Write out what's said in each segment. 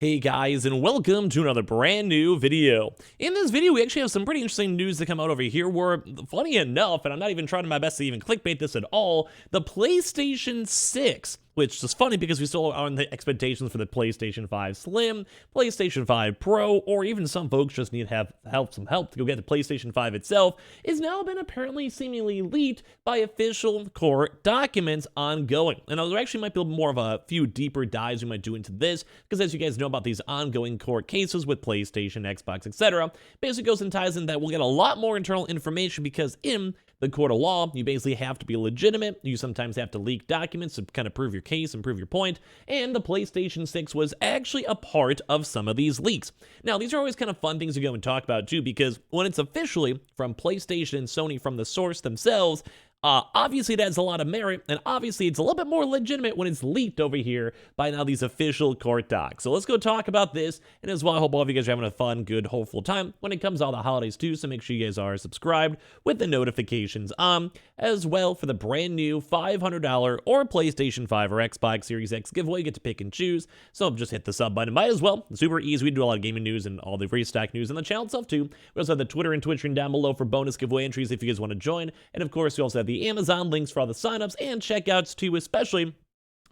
Hey guys, and welcome to another brand new video. In this video, we actually have some pretty interesting news to come out over here where, funny enough, and I'm not even trying my best to even clickbait this at all, the PlayStation 6, which is funny because we still are on the expectations for the PlayStation 5 Slim, PlayStation 5 Pro, or even some folks just need to have some help to go get the PlayStation 5 itself, is now been apparently seemingly leaked by official court documents ongoing. And there actually might be more of a few deeper dives we might do into this, because as you guys know about these ongoing court cases with PlayStation, Xbox, etc., basically goes and ties in that we'll get a lot more internal information because in the court of law, you basically have to be legitimate. You sometimes have to leak documents to kind of prove your case and prove your point. And the PlayStation 6 was actually a part of some of these leaks. Now, these are always kind of fun things to go and talk about too, because when it's officially from PlayStation and Sony from the source themselves, obviously it has a lot of merit, and obviously it's a little bit more legitimate when it's leaked over here by now these official court docs. So let's go talk about this, and as well, I hope all of you guys are having a fun, good, hopeful time when it comes to all the holidays too, so make sure you guys are subscribed with the notifications on, as well for the brand new $500 or PlayStation 5 or Xbox Series X giveaway. You get to pick and choose, so just hit the sub button. Might as well. It's super easy. We do a lot of gaming news and all the restock news on the channel itself too. We also have the Twitter and Twitch down below for bonus giveaway entries if you guys want to join, and of course, we also have the Amazon links for all the signups and checkouts too, especially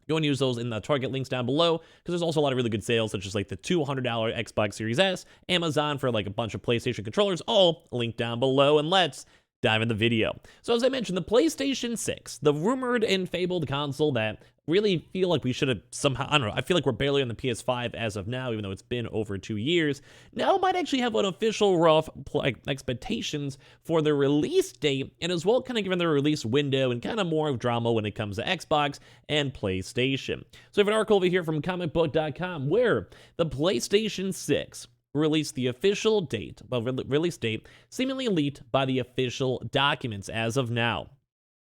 go and use those in the Target links down below, because there's also a lot of really good sales, such as like the $200 Xbox Series S, Amazon for like a bunch of PlayStation controllers, all linked down below, and let's dive in the video. So as I mentioned, the PlayStation 6, the rumored and fabled console that really feel like we should have somehow, I don't know, I feel like we're barely on the PS5 as of now, even though it's been over 2 years, now might actually have an official rough expectations for the release date, and as well kind of given the release window and kind of more of drama when it comes to Xbox and PlayStation. So we have an article over here from comicbook.com where the PlayStation 6 released the official date, release date seemingly leaked by the official documents as of now.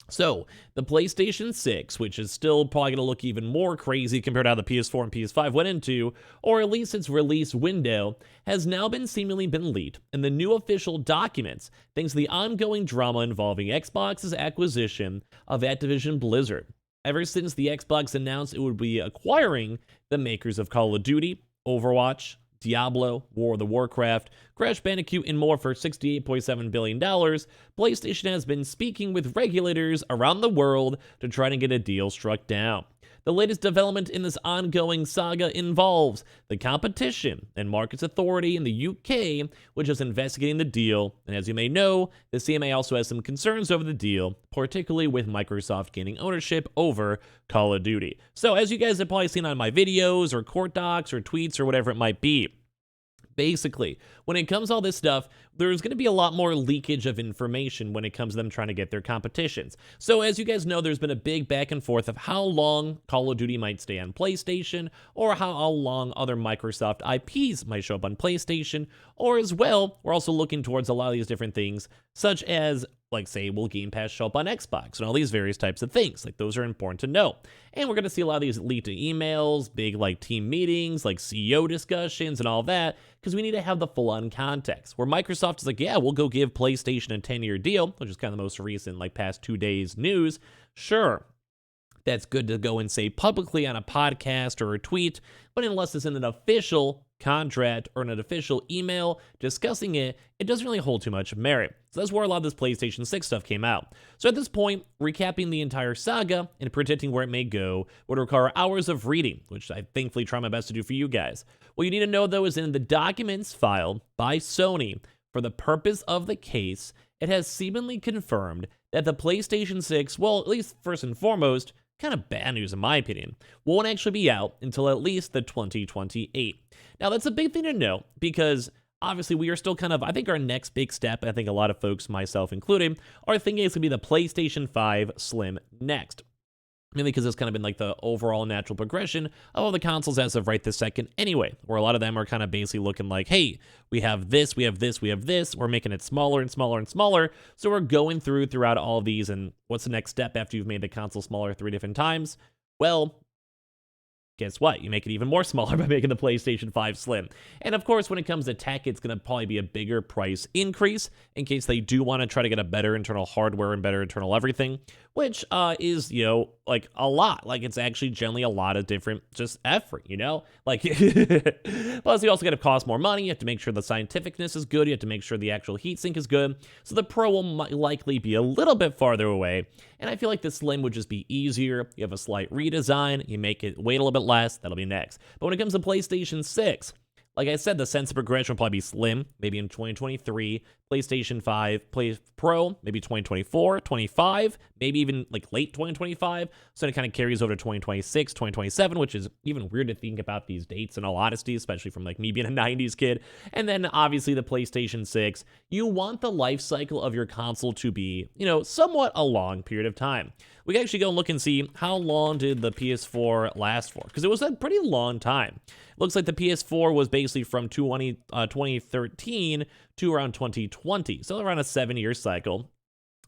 So, the PlayStation 6, which is still probably going to look even more crazy compared to how the PS4 and PS5 went into, or at least its release window, has now seemingly been leaked in the new official documents, thanks to the ongoing drama involving Xbox's acquisition of Activision Blizzard. Ever since the Xbox announced it would be acquiring the makers of Call of Duty, Overwatch, Diablo, War of the Warcraft, Crash Bandicoot, and more for $68.7 billion, PlayStation has been speaking with regulators around the world to try to get a deal struck down. The latest development in this ongoing saga involves the Competition and Markets Authority in the UK, which is investigating the deal, and as you may know, the CMA also has some concerns over the deal, particularly with Microsoft gaining ownership over Call of Duty. So as you guys have probably seen on my videos or court docs or tweets or whatever it might be, basically, when it comes to all this stuff, there's going to be a lot more leakage of information when it comes to them trying to get their competitions. So as you guys know, there's been a big back and forth of how long Call of Duty might stay on PlayStation, or how long other Microsoft IPs might show up on PlayStation, or as well, we're also looking towards a lot of these different things, such as, like, say, will Game Pass show up on Xbox, and all these various types of things. Like, those are important to know. And we're going to see a lot of these leaked emails, big, like, team meetings, like CEO discussions, and all that, because we need to have the full-on context. Where Microsoft is like, yeah, we'll go give PlayStation a 10-year deal, which is kind of the most recent, like, past 2 days news. Sure, that's good to go and say publicly on a podcast or a tweet, but unless it's in an official contract or an official email discussing it, it doesn't really hold too much merit. So that's where a lot of this PlayStation 6 stuff came out. So at this point, recapping the entire saga and predicting where it may go would require hours of reading, which I thankfully try my best to do for you guys. What you need to know, though, is in the documents filed by Sony for the purpose of the case, it has seemingly confirmed that the PlayStation 6, well, at least first and foremost, kind of bad news in my opinion, won't actually be out until at least the 2028. Now, that's a big thing to know because obviously we are still kind of, I think our next big step, I think a lot of folks, myself included, are thinking it's going to be the PlayStation 5 Slim next. Mainly because it's kind of been like the overall natural progression of all the consoles as of right this second anyway, where a lot of them are kind of basically looking like, hey, we have this, we have this, we have this, we're making it smaller and smaller and smaller, so we're going throughout all of these, and what's the next step after you've made the console smaller 3 different times? Well, guess what? You make it even more smaller by making the PlayStation 5 Slim. And of course, when it comes to tech, it's going to probably be a bigger price increase in case they do want to try to get a better internal hardware and better internal everything, which is, like a lot. Like it's actually generally a lot of different just effort, you know? Like plus you also gotta cost more money. You have to make sure the scientificness is good. You have to make sure the actual heatsink is good. So the Pro will likely be a little bit farther away. And I feel like the Slim would just be easier. You have a slight redesign. You make it weight a little bit less. That'll be next. But when it comes to PlayStation 6, like I said, the sense of progression will probably be Slim, maybe in 2023, PlayStation 5, Pro, maybe 2024, 25, maybe even like late 2025. So it kind of carries over to 2026, 2027, which is even weird to think about these dates in all honesty, especially from like me being a 90s kid. And then obviously the PlayStation 6, you want the life cycle of your console to be, you know, somewhat a long period of time. We can actually go and look and see how long did the PS4 last for, because it was a pretty long time. It looks like the PS4 was basically from 2013 to around 2020, so around a 7-year cycle.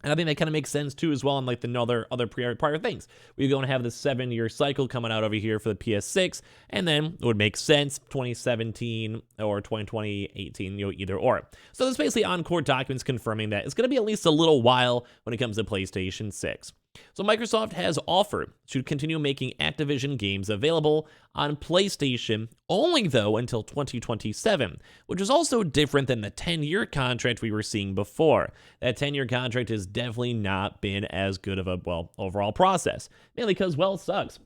And I think that kind of makes sense too as well in like the other prior things. We're going to have the 7-year cycle coming out over here for the PS6, and then it would make sense 2017 or 2018, you know, either or. So there's basically on-court documents confirming that it's going to be at least a little while when it comes to PlayStation 6. So Microsoft has offered to continue making Activision games available on PlayStation, only though until 2027, which is also different than the 10-year contract we were seeing before. That 10-year contract has definitely not been as good of a, well, overall process, mainly because, well, it sucks.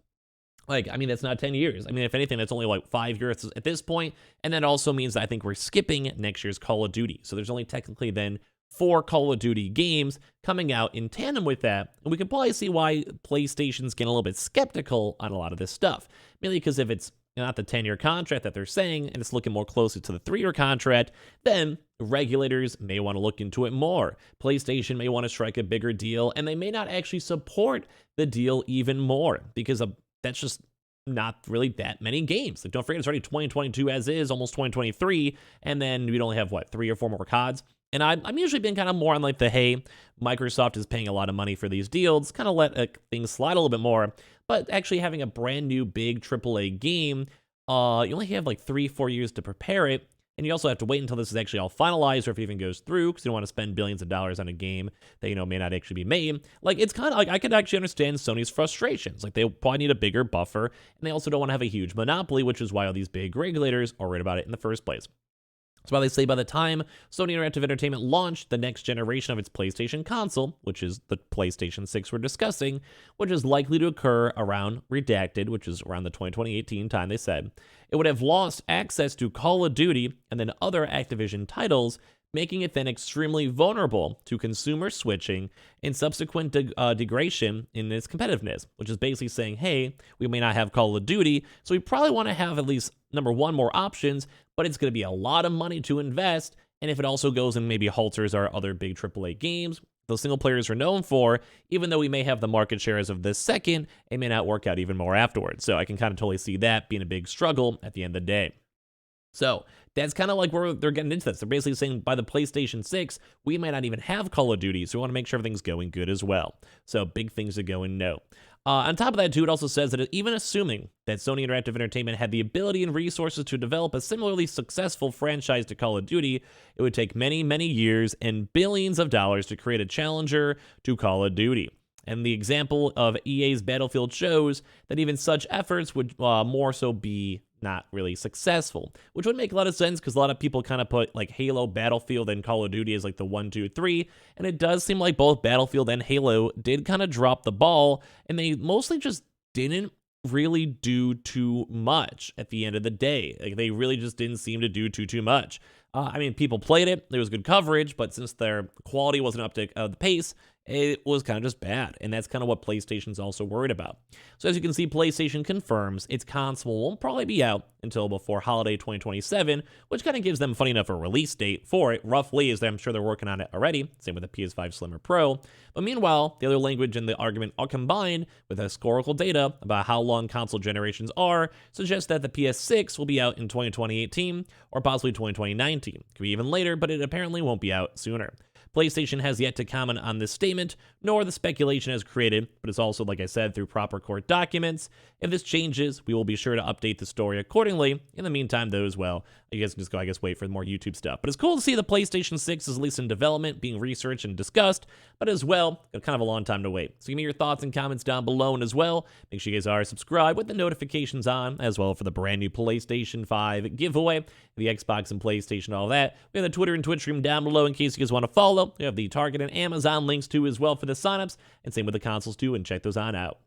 Like, I mean, that's not 10 years. I mean, if anything, that's only like 5 years at this point, and that also means that I think we're skipping next year's Call of Duty. So there's only technically then 4 Call of Duty games coming out in tandem with that, and we can probably see why PlayStation's getting a little bit skeptical on a lot of this stuff. Mainly because if it's not the 10-year contract that they're saying, and it's looking more closely to the 3-year contract, then regulators may want to look into it more. PlayStation may want to strike a bigger deal, and they may not actually support the deal even more, because that's just not really that many games. Like, don't forget, it's already 2022 as is, almost 2023, and then we'd only have, what, 3 or 4 more CODs? And I'm usually been kind of more on like the, hey, Microsoft is paying a lot of money for these deals, kind of let things slide a little bit more. But actually having a brand new big AAA game, you only have like 3-4 years to prepare it. And you also have to wait until this is actually all finalized, or if it even goes through, because you don't want to spend billions of dollars on a game that, you know, may not actually be made. Like, it's kind of like, I could actually understand Sony's frustrations. Like, they probably need a bigger buffer, and they also don't want to have a huge monopoly, which is why all these big regulators are worried about it in the first place. That's why they say by the time Sony Interactive Entertainment launched the next generation of its PlayStation console, which is the PlayStation 6 we're discussing, which is likely to occur around redacted, which is around the 2018 time they said, it would have lost access to Call of Duty and then other Activision titles, making it then extremely vulnerable to consumer switching and subsequent degradation in its competitiveness, which is basically saying, hey, we may not have Call of Duty, so we probably want to have at least, number one, more options, but it's going to be a lot of money to invest, and if it also goes and maybe halters our other big AAA games, those single players are known for, even though we may have the market share as of this second, it may not work out even more afterwards. So I can kind of totally see that being a big struggle at the end of the day. So that's kind of like where they're getting into this. They're basically saying by the PlayStation 6, we might not even have Call of Duty, so we want to make sure everything's going good as well. So big things to go and know. On top of that, too, it also says that even assuming that Sony Interactive Entertainment had the ability and resources to develop a similarly successful franchise to Call of Duty, it would take many, many years and billions of dollars to create a challenger to Call of Duty. And the example of EA's Battlefield shows that even such efforts would more so be not really successful, which would make a lot of sense because a lot of people kind of put like Halo, Battlefield, and Call of Duty as like the 1, 2, 3, and it does seem like both Battlefield and Halo did kind of drop the ball, and they mostly just didn't really do too much at the end of the day. Like, they really just didn't seem to do too much. I mean, people played it, there was good coverage, but since their quality wasn't up to the pace, it was kind of just bad, and that's kind of what PlayStation's also worried about. So as you can see, PlayStation confirms its console won't probably be out until before holiday 2027, which kind of gives them, funny enough, a release date for it, roughly, as I'm sure they're working on it already, same with the PS5 Slim or Pro. But meanwhile, the other language and the argument all combined with historical data about how long console generations are suggest that the PS6 will be out in 2018 or possibly 2019. Could be even later, but it apparently won't be out sooner. PlayStation has yet to comment on this statement, nor the speculation has created, but it's also, like I said, through proper court documents. If this changes, we will be sure to update the story accordingly. In the meantime, though, as well, you guys can just go, wait for more YouTube stuff. But it's cool to see the PlayStation 6 is at least in development, being researched and discussed, but as well, kind of a long time to wait. So give me your thoughts and comments down below, and as well, make sure you guys are subscribed with the notifications on, as well for the brand new PlayStation 5 giveaway, the Xbox and PlayStation, all that. We have the Twitter and Twitch stream down below in case you guys want to follow. We have the Target and Amazon links too as well for the signups, and same with the consoles too, and check those on out.